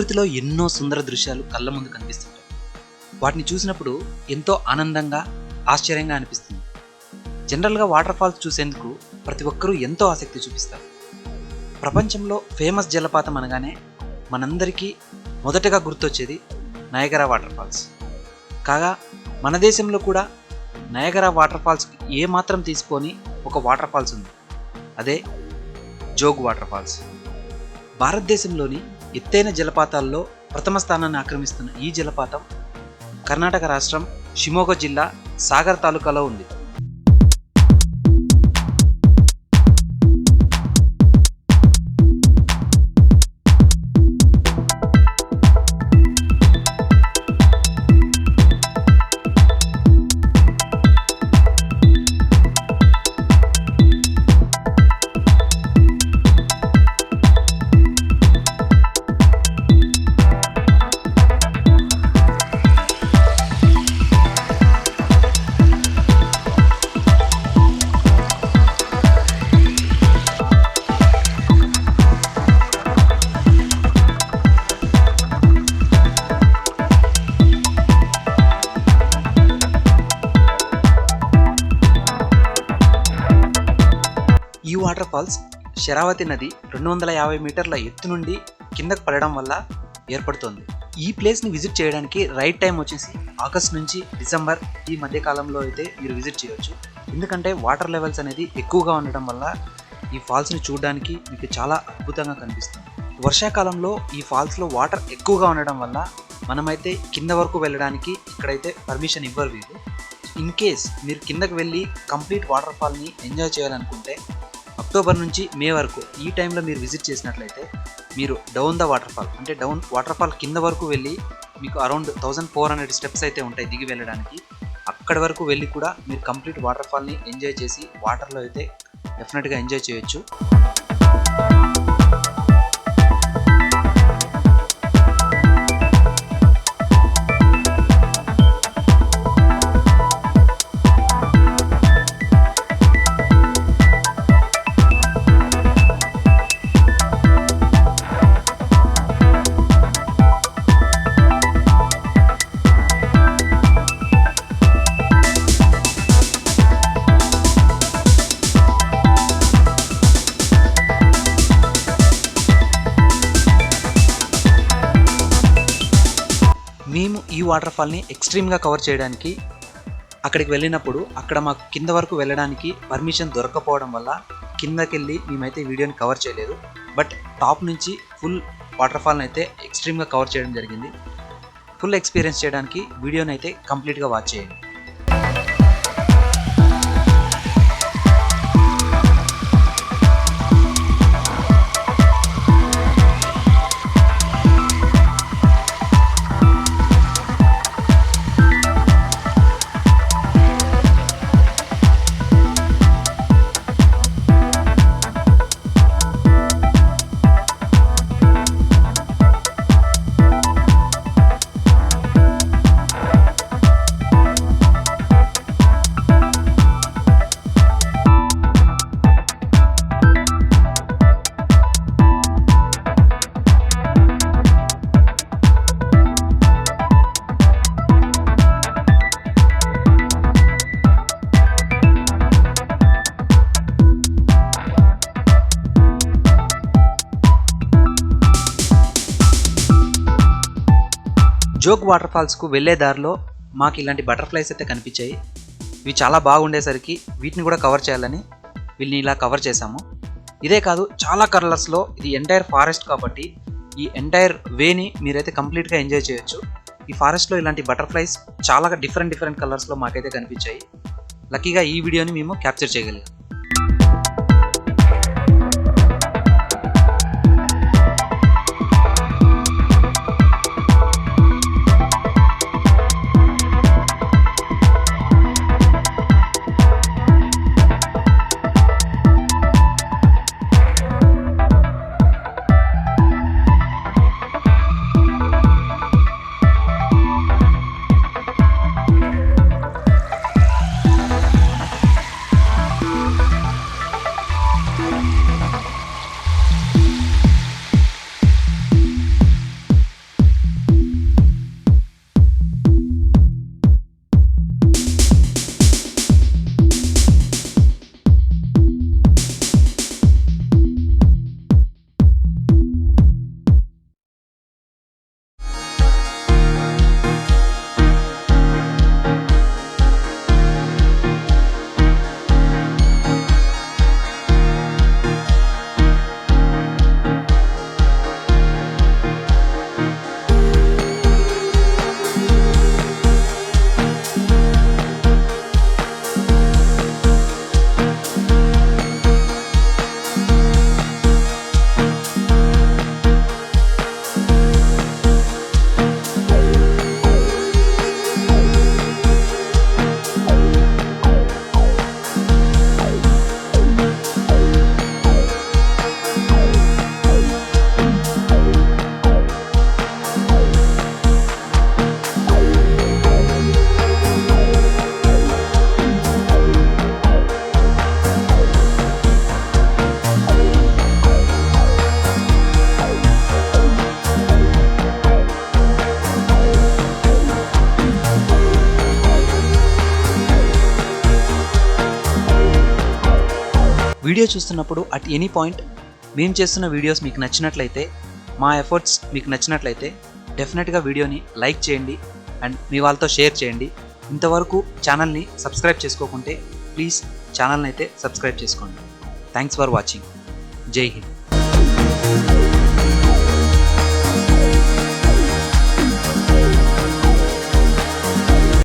ప్రకృతిలో ఎన్నో సుందర దృశ్యాలు కళ్ళ ముందు కనిపిస్తుంటాయి. వాటిని చూసినప్పుడు ఎంతో ఆనందంగా, ఆశ్చర్యంగా అనిపిస్తుంది. జనరల్గా వాటర్ ఫాల్స్ చూసేందుకు ప్రతి ఒక్కరూ ఎంతో ఆసక్తి చూపిస్తారు. ప్రపంచంలో ఫేమస్ జలపాతం అనగానే మనందరికీ మొదటగా గుర్తొచ్చేది నయాగరా వాటర్ ఫాల్స్. కాగా మన దేశంలో కూడా నయాగరా వాటర్ ఫాల్స్కి ఏమాత్రం తీసుకొని ఒక వాటర్ ఫాల్స్ ఉంది. అదే జోగ్ వాటర్ ఫాల్స్. భారతదేశంలోని ఎత్తైన జలపాతాల్లో ప్రథమ స్థానాన్ని ఆక్రమిస్తున్న ఈ జలపాతం కర్ణాటక రాష్ట్రం షిమోగా జిల్లా సాగర్ తాలూకాలో ఉంది. ఈ వాటర్ ఫాల్స్ శరావతి నది 250 మీటర్ల ఎత్తు నుండి కిందకు పడడం వల్ల ఏర్పడుతోంది. ఈ ప్లేస్ని విజిట్ చేయడానికి రైట్ టైం వచ్చేసి ఆగస్ట్ నుంచి డిసెంబర్ ఈ మధ్య కాలంలో అయితే మీరు విజిట్ చేయొచ్చు. ఎందుకంటే వాటర్ లెవెల్స్ అనేది ఎక్కువగా ఉండడం వల్ల ఈ ఫాల్స్ని చూడడానికి మీకు చాలా అద్భుతంగా కనిపిస్తుంది. వర్షాకాలంలో ఈ ఫాల్స్లో వాటర్ ఎక్కువగా ఉండడం వల్ల మనమైతే కింద వరకు వెళ్ళడానికి ఇక్కడైతే పర్మిషన్ ఇవ్వరు వీరు. ఇన్ కేస్ మీరు కిందకు వెళ్ళి కంప్లీట్ వాటర్ ఫాల్ని ఎంజాయ్ చేయాలనుకుంటే అక్టోబర్ నుంచి మే వరకు ఈ టైంలో మీరు విజిట్ చేసినట్లయితే మీరు డౌన్ ద వాటర్ ఫాల్ అంటే డౌన్ వాటర్ ఫాల్ కింద వరకు వెళ్ళి మీకు అరౌండ్ 1400 స్టెప్స్ అయితే ఉంటాయి దిగి వెళ్ళడానికి. అక్కడి వరకు వెళ్ళి కూడా మీరు కంప్లీట్ వాటర్ ఫాల్ని ఎంజాయ్ చేసి వాటర్లో అయితే డెఫినెట్గా ఎంజాయ్ చేయొచ్చు. మేము ఈ వాటర్ ఫాల్ని ఎక్స్ట్రీమ్గా కవర్ చేయడానికి అక్కడికి వెళ్ళినప్పుడు అక్కడ మాకు కింద వరకు వెళ్ళడానికి పర్మిషన్ దొరకపోవడం వల్ల కిందకెళ్ళి మేమైతే వీడియోని కవర్ చేయలేదు. బట్ టాప్ నుంచి ఫుల్ వాటర్ ఫాల్ని అయితే ఎక్స్ట్రీమ్గా కవర్ చేయడం జరిగింది. ఫుల్ ఎక్స్పీరియన్స్ చేయడానికి వీడియోని అయితే కంప్లీట్గా వాచ్ చేయండి. జోగ్ వాటర్ ఫాల్స్కు వెళ్ళే దారిలో మాకు ఇలాంటి బటర్ఫ్లైస్ అయితే కనిపించాయి. ఇవి చాలా బాగుండేసరికి వీటిని కూడా కవర్ చేయాలని వీళ్ళని ఇలా కవర్ చేశాము. ఇదే కాదు, చాలా కలర్స్లో ఇది ఎంటైర్ ఫారెస్ట్ కాబట్టి ఈ ఎంటైర్ వేని మీరైతే కంప్లీట్గా ఎంజాయ్ చేయొచ్చు. ఈ ఫారెస్ట్లో ఇలాంటి బటర్ఫ్లైస్ చాలా డిఫరెంట్ కలర్స్లో మాకైతే కనిపించాయి. లక్కీగా ఈ వీడియోని మేము క్యాప్చర్ చేయగలిగాం. వీడియో చూస్తున్నప్పుడు అట్ ఎనీ పాయింట్ మేము చేస్తున్న వీడియోస్ మీకు నచ్చినట్లయితే, మా ఎఫర్ట్స్ మీకు నచ్చినట్లయితే డెఫినెట్గా వీడియోని లైక్ చేయండి అండ్ మీ వాళ్ళతో షేర్ చేయండి. ఇంతవరకు ఛానల్ని సబ్స్క్రైబ్ చేసుకోకుంటే ప్లీజ్ ఛానల్ని అయితే సబ్స్క్రైబ్ చేసుకోండి. Thanks for watching. జై హింద్.